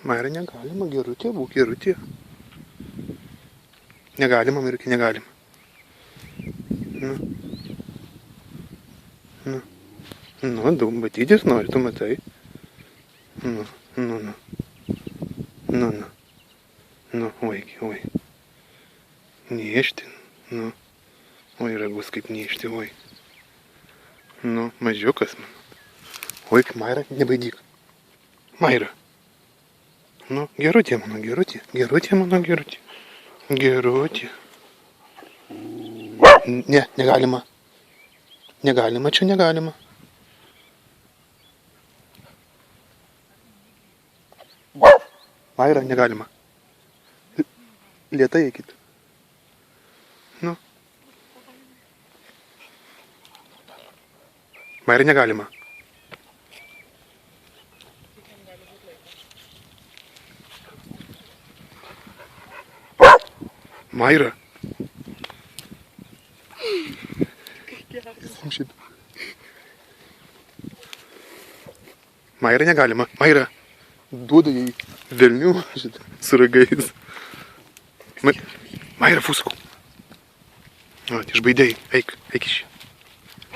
Maira, negalima, gerutė, būk gerutė. Negalima, Mairiukė, negalima. Nu. Nu. Nu, daug matytis nori, tu matai. Nu. Nu, oi. Niežti, nu. Oi, ragus kaip niežti, oi. Nu, mažiukas man. Oi, Maira, nebaidyk. Maira. Nu, gerutė mano, gerutė. Gerutė. Ne, negalima. Negalima, čia negalima. Maira, negalima. Lėtai eikit. Nu. Maira, negalima. Maira. Maira, negalima. Maira. Duoda jai velnių su ragais. Maira, fusku. O, išbaidėjai. Eik iš.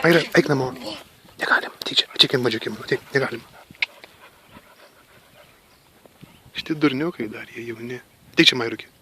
Maira, eik namo. Negalim. Tyčia. Čia mažiukim. Taip, negalim. Šitie durniukai dar, jie jauni. Tyčia, Mairiukė.